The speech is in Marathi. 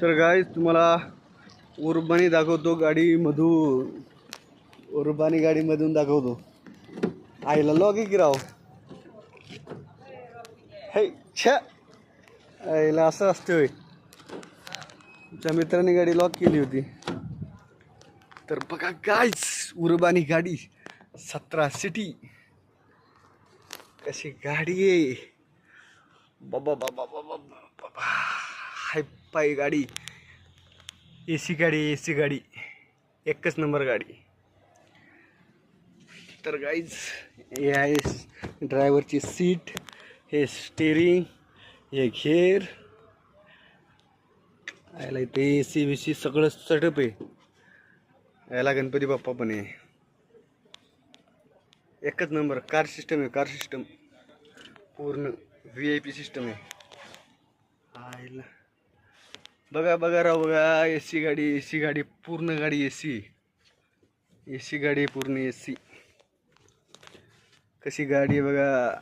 तर गाईज तुम्हाला उर्बानी दाखवतो उर्बानी गाडीमधून दाखवतो. आईला लॉक आहे की राव. हे छ्या आईला असं असतं. तुमच्या मित्राने गाडी लॉक केली होती. तर बघा गाईज उर्बानी गाडी 17 सिटी कशी गाडी आहे. बाबा बाबा बाबा बाबा हाय पाय गाडी. एसी गाडी एकच नंबर गाडी. तर गाईज हे आहे ड्रायव्हरची सीट, हे स्टेरिंग, हे घेर, याला इथे एसी बीसी सगळं सेटअप आहे. याला गणपती बाप्पा पण आहे. एकच नंबर कार सिस्टम आहे. कार सिस्टम पूर्ण VIP सिस्टम आहे. आईला बघा बघा राव बघा. एसी गाडी पूर्ण गाडी एसी गाडी पूर्ण एसी. कशी गाडी आहे बघा.